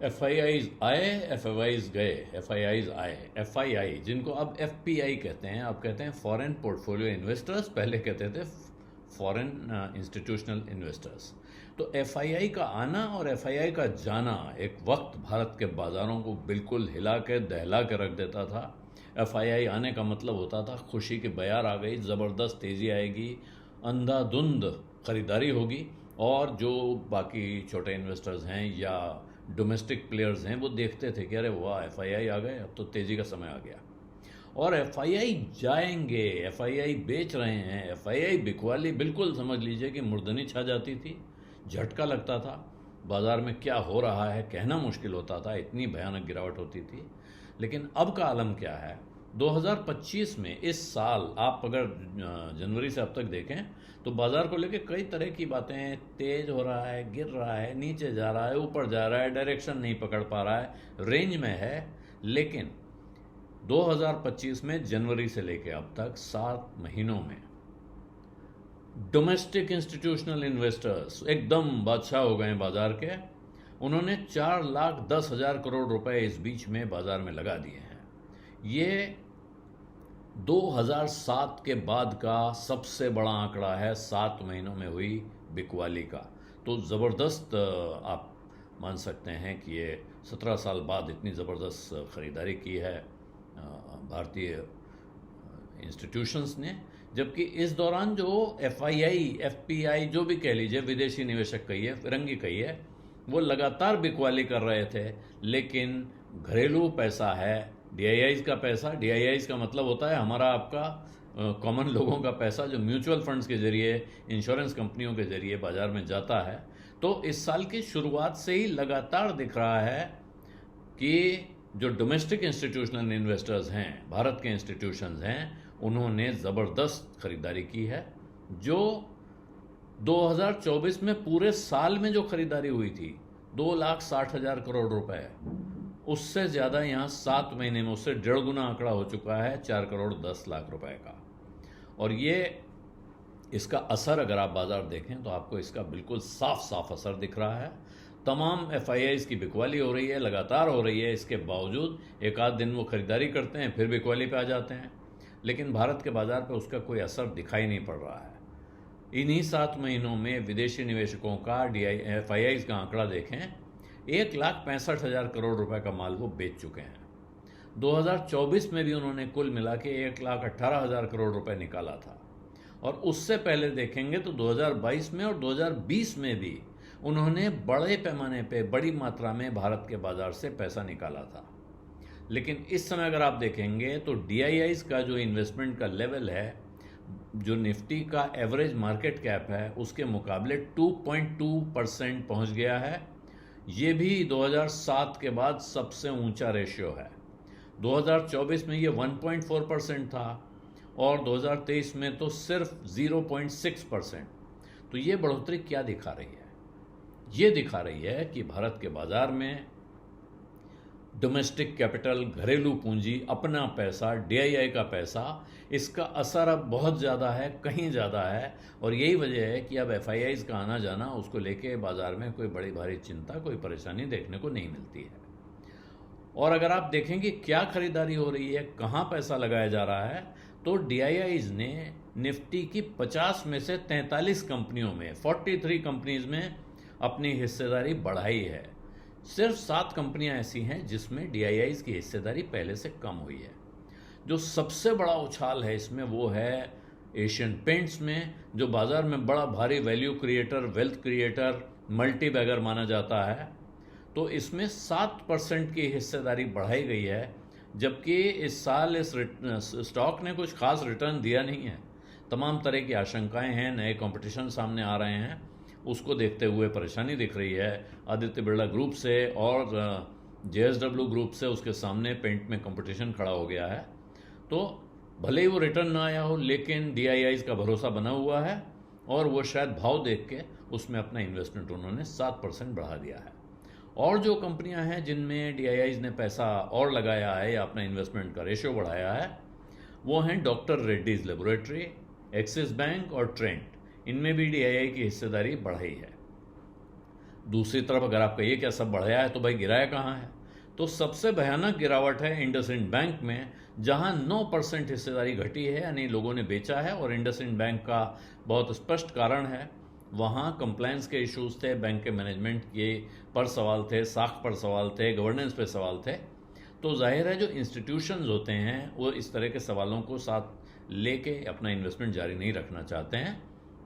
FIIs आए, FIIs गए, FIIs आए, FII जिनको अब FPI कहते हैं, अब कहते हैं फॉरेन पोर्टफोलियो इन्वेस्टर्स, पहले कहते थे फॉरेन इंस्टीट्यूशनल इन्वेस्टर्स। तो FII का आना और FII का जाना एक वक्त भारत के बाज़ारों को बिल्कुल हिला के दहला के रख देता था। FII आने का मतलब होता था खुशी की बयार आ गई, ज़बरदस्त तेज़ी आएगी, अंधाधुंध ख़रीदारी होगी, और जो बाकी छोटे इन्वेस्टर्स हैं या डोमेस्टिक प्लेयर्स हैं वो देखते थे कि अरे वाह FII आ गए, अब तो तेज़ी का समय आ गया। और FII जाएंगे, FII बेच रहे हैं, FII बिकवाली, बिल्कुल समझ लीजिए कि मुर्दनी छा जाती थी, झटका लगता था, बाज़ार में क्या हो रहा है कहना मुश्किल होता था, इतनी भयानक गिरावट होती थी। लेकिन अब का आलम क्या है? 2025 में, इस साल आप अगर जनवरी से अब तक देखें तो बाज़ार को लेके कई तरह की बातें, तेज़ हो रहा है, गिर रहा है, नीचे जा रहा है, ऊपर जा रहा है, डायरेक्शन नहीं पकड़ पा रहा है, रेंज में है। लेकिन 2025 में जनवरी से लेके अब तक 7 महीनों में डोमेस्टिक इंस्टीट्यूशनल इन्वेस्टर्स एकदम बादशाह हो गए बाज़ार के। उन्होंने 4,10,000 करोड़ रुपए इस बीच में बाज़ार में लगा दिए हैं। ये 2007 के बाद का सबसे बड़ा आंकड़ा है 7 महीनों में हुई बिकवाली का। तो ज़बरदस्त आप मान सकते हैं कि ये 17 साल बाद इतनी ज़बरदस्त ख़रीदारी की है भारतीय इंस्टीट्यूशंस ने। जबकि इस दौरान जो FII, FPI जो भी कह लीजिए, विदेशी निवेशक कहिए, फिरंगी कहिए, वो लगातार बिकवाली कर रहे थे। लेकिन घरेलू पैसा है, DIIs का पैसा, DIIs का मतलब होता है हमारा आपका कॉमन लोगों का पैसा, जो म्यूचुअल फंड्स के जरिए, इंश्योरेंस कंपनियों के जरिए बाज़ार में जाता है। तो इस साल की शुरुआत से ही लगातार दिख रहा है कि जो डोमेस्टिक इंस्टीट्यूशनल इन्वेस्टर्स हैं, भारत के इंस्टीट्यूशंस हैं, उन्होंने ज़बरदस्त ख़रीदारी की है। जो 2024 में पूरे साल में जो ख़रीदारी हुई थी 2,60,000 करोड़ रुपए, उससे ज़्यादा यहाँ 7 महीने में, उससे 1.5 गुना आंकड़ा हो चुका है 4,10,00,000 रुपए का। और ये इसका असर अगर आप बाज़ार देखें तो आपको इसका बिल्कुल साफ साफ असर दिख रहा है। तमाम FIIs की बिकवाली हो रही है, लगातार हो रही है। इसके बावजूद एक आध दिन वो ख़रीदारी करते हैं, फिर बिकवाली पे आ जाते हैं, लेकिन भारत के बाज़ार पे उसका कोई असर दिखाई नहीं पड़ रहा है। इन्हीं 7 महीनों में विदेशी निवेशकों का FIIs का आंकड़ा देखें, 1,65,000 करोड़ रुपए का माल वो बेच चुके हैं। 2024 में भी उन्होंने कुल मिला के 1,18,000 करोड़ रुपए निकाला था। और उससे पहले देखेंगे तो 2022 में और 2020 में भी उन्होंने बड़े पैमाने पे, बड़ी मात्रा में भारत के बाज़ार से पैसा निकाला था। लेकिन इस समय अगर आप देखेंगे तो DIIs का जो इन्वेस्टमेंट का लेवल है, जो निफ्टी का एवरेज मार्केट कैप है, उसके मुकाबले 2.2% पहुंच गया है। ये भी 2007 के बाद सबसे ऊंचा रेशियो है। 2024 में ये 1.4% था और 2023 में तो सिर्फ 0.6%। तो ये बढ़ोतरी क्या दिखा रही है? ये दिखा रही है कि भारत के बाज़ार में डोमेस्टिक कैपिटल, घरेलू पूंजी, अपना पैसा, DII का पैसा, इसका असर अब बहुत ज़्यादा है, कहीं ज़्यादा है। और यही वजह है कि अब FIIs का आना जाना, उसको लेके बाज़ार में कोई बड़ी भारी चिंता, कोई परेशानी देखने को नहीं मिलती है। और अगर आप देखें कि क्या खरीदारी हो रही है, कहाँ पैसा लगाया जा रहा है, तो DIIs ने निफ्टी की 50 में से 43 कंपनियों में, 43 कंपनीज में अपनी हिस्सेदारी बढ़ाई है। सिर्फ 7 कंपनियां ऐसी हैं जिसमें DIIs की हिस्सेदारी पहले से कम हुई है। जो सबसे बड़ा उछाल है इसमें वो है एशियन पेंट्स में, जो बाज़ार में बड़ा भारी value creator, wealth creator, multi bagger माना जाता है। तो इसमें 7% की हिस्सेदारी बढ़ाई गई है, जबकि इस साल इस स्टॉक ने कुछ खास रिटर्न दिया नहीं है। तमाम तरह की आशंकाएं हैं, नए कंपटीशन सामने आ रहे हैं, उसको देखते हुए परेशानी दिख रही है। आदित्य बिरला ग्रुप से और JSW ग्रुप से उसके सामने पेंट में कंपटीशन खड़ा हो गया है। तो भले ही वो रिटर्न ना आया हो, लेकिन DIIs का भरोसा बना हुआ है और वो शायद भाव देख के उसमें अपना इन्वेस्टमेंट उन्होंने 7% बढ़ा दिया है। और जो कंपनियां हैं जिनमें DIIs ने पैसा और लगाया है या अपना इन्वेस्टमेंट का रेशियो बढ़ाया है, वो हैं doctor Reddy's laboratory, axis bank और ट्रेंट। इनमें भी DII की हिस्सेदारी बढ़ाई है। दूसरी तरफ अगर आपका ये क्या सब बढ़ाया है तो भाई गिराया कहाँ है? तो सबसे भयानक गिरावट है इंडसइंड बैंक में, जहां 9% हिस्सेदारी घटी है, यानी लोगों ने बेचा है। और इंडसइंड बैंक का बहुत स्पष्ट कारण है, वहाँ कंप्लायंस के इश्यूज थे, बैंक के मैनेजमेंट के पर सवाल थे, साख पर सवाल थे, गवर्नेंस पे सवाल थे। तो जाहिर है जो इंस्टीट्यूशंस होते हैं वो इस तरह के सवालों को साथ लेके अपना इन्वेस्टमेंट जारी नहीं रखना चाहते हैं।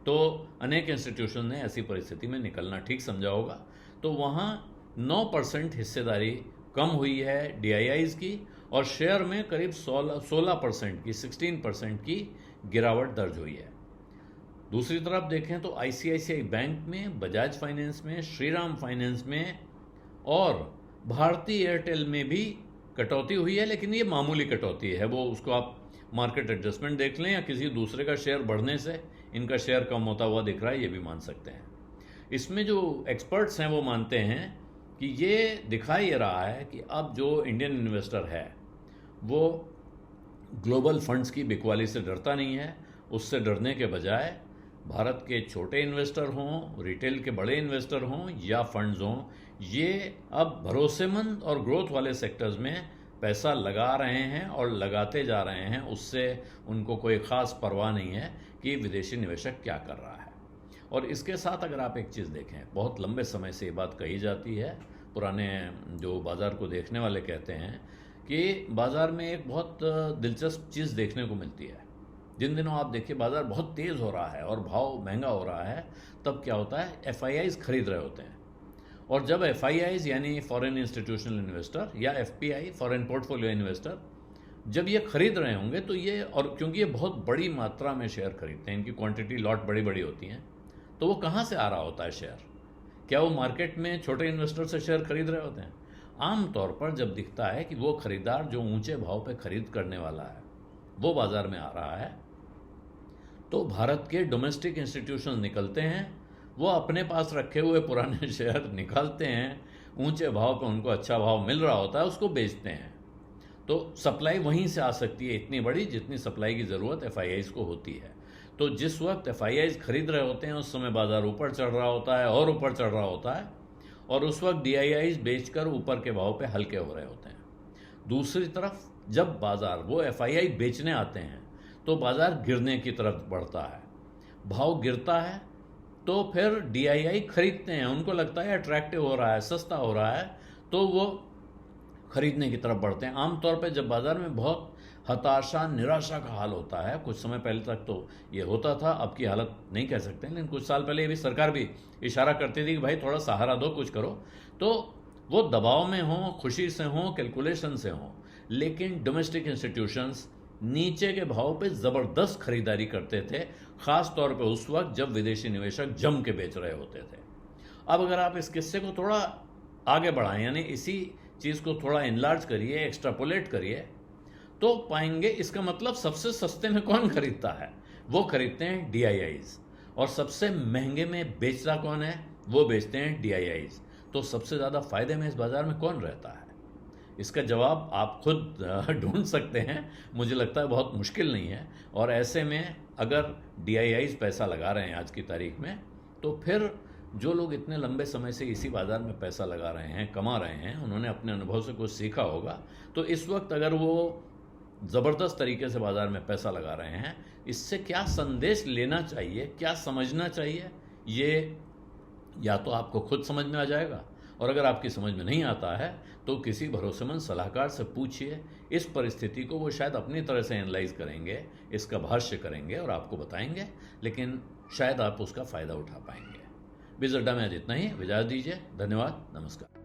तो अनेक इंस्टीट्यूशन ने ऐसी परिस्थिति में निकलना ठीक समझा होगा। तो वहाँ 9% हिस्सेदारी कम हुई है डीआईआईज की, और शेयर में करीब 16% की 16% की गिरावट दर्ज हुई है। दूसरी तरफ देखें तो आईसीआईसीआई बैंक में, बजाज फाइनेंस में, श्रीराम फाइनेंस में और भारती एयरटेल में भी कटौती हुई है, लेकिन ये मामूली कटौती है। वो उसको आप मार्केट एडजस्टमेंट देख लें या किसी दूसरे का शेयर बढ़ने से इनका शेयर कम होता हुआ दिख रहा है, ये भी मान सकते हैं। इसमें जो एक्सपर्ट्स हैं वो मानते हैं कि ये दिखा ये रहा है कि अब जो इंडियन इन्वेस्टर है वो ग्लोबल फंड्स की बिकवाली से डरता नहीं है। उससे डरने के बजाय भारत के छोटे इन्वेस्टर हों, रिटेल के बड़े इन्वेस्टर हों या फंड्स हों, ये अब भरोसेमंद और ग्रोथ वाले सेक्टर्स में पैसा लगा रहे हैं और लगाते जा रहे हैं। उससे उनको कोई ख़ास परवाह नहीं है कि विदेशी निवेशक क्या कर रहा है। और इसके साथ अगर आप एक चीज़ देखें, बहुत लंबे समय से ये बात कही जाती है, पुराने जो बाज़ार को देखने वाले कहते हैं कि बाज़ार में एक बहुत दिलचस्प चीज़ देखने को मिलती है। जिन दिनों आप देखिए बाज़ार बहुत तेज़ हो रहा है और भाव महंगा हो रहा है, तब क्या होता है, एफआईआईज खरीद रहे होते हैं। और जब एफआईआईज यानी फॉरेन इंस्टीट्यूशनल इन्वेस्टर या एफपीआई फॉरेन पोर्टफोलियो इन्वेस्टर जब ये खरीद रहे होंगे तो ये, और क्योंकि ये बहुत बड़ी मात्रा में शेयर खरीदते हैं, इनकी क्वांटिटी लॉट बड़ी बड़ी होती हैं, तो वो कहाँ से आ रहा होता है शेयर? क्या वो मार्केट में छोटे इन्वेस्टर से शेयर खरीद रहे होते हैं? आमतौर पर जब दिखता है कि वो खरीदार जो ऊंचे भाव पे खरीद करने वाला है वो बाजार में आ रहा है, तो भारत के डोमेस्टिक इंस्टीट्यूशन निकलते हैं, वो अपने पास रखे हुए पुराने शेयर निकालते हैं, ऊंचे भाव पे उनको अच्छा भाव मिल रहा होता है, उसको बेचते हैं। तो सप्लाई वहीं से आ सकती है, इतनी बड़ी जितनी सप्लाई की ज़रूरत एफआईआईज को होती है। तो जिस वक्त एफआईआईज खरीद रहे होते हैं उस समय बाजार ऊपर चढ़ रहा होता है और ऊपर चढ़ रहा होता है, और उस वक्त डीआईआईज बेचकर ऊपर के भाव पे हल्के हो रहे होते हैं। दूसरी तरफ जब बाजार वो एफआईआई बेचने आते हैं तो बाजार गिरने की तरफ बढ़ता है, भाव गिरता है, तो फिर डीआईआई खरीदते हैं, उनको लगता है अट्रैक्टिव हो रहा है, सस्ता हो रहा है, तो वो खरीदने की तरफ बढ़ते हैं। आमतौर पे जब बाजार में बहुत हताशा, निराशा का हाल होता है, कुछ समय पहले तक तो ये होता था, अब की हालत नहीं कह सकते, लेकिन कुछ साल पहले ये भी सरकार भी इशारा करती थी कि भाई थोड़ा सहारा दो, कुछ करो, तो वो दबाव में हों, खुशी से हों, कैलकुलेशन से हों, लेकिन डोमेस्टिक इंस्टीट्यूशंस नीचे के भाव पे ज़बरदस्त खरीदारी करते थे, ख़ास तौर पे उस वक्त जब विदेशी निवेशक जम के बेच रहे होते थे। अब अगर आप इस किस्से को थोड़ा आगे बढ़ाएं, यानी इसी चीज़ को थोड़ा इनलार्ज करिए, एक्स्ट्रापोलेट करिए, तो पाएंगे इसका मतलब सबसे सस्ते में कौन खरीदता है? वो खरीदते हैं डीआईआईज। और सबसे महंगे में बेचता कौन है? वो बेचते हैं डीआईआईज। तो सबसे ज़्यादा फायदे में इस बाज़ार में कौन रहता है? इसका जवाब आप खुद ढूंढ सकते हैं, मुझे लगता है बहुत मुश्किल नहीं है। और ऐसे में अगर डीआईआईज पैसा लगा रहे हैं आज की तारीख में, तो फिर जो लोग इतने लंबे समय से इसी बाज़ार में पैसा लगा रहे हैं, कमा रहे हैं, उन्होंने अपने अनुभव से कुछ सीखा होगा। तो इस वक्त अगर वो ज़बरदस्त तरीके से बाज़ार में पैसा लगा रहे हैं, इससे क्या संदेश लेना चाहिए, क्या समझना चाहिए, ये या तो आपको खुद समझ में आ जाएगा, और अगर आपकी समझ में नहीं आता है तो किसी भरोसेमंद सलाहकार से पूछिए। इस परिस्थिति को वो शायद अपनी तरह से एनालाइज करेंगे, इसका भाष्य करेंगे और आपको बताएंगे, लेकिन शायद आप उसका फ़ायदा उठा पाएंगे। बिज़ अड्डा में आज इतना ही, इजाज़त दीजिए। धन्यवाद, नमस्कार।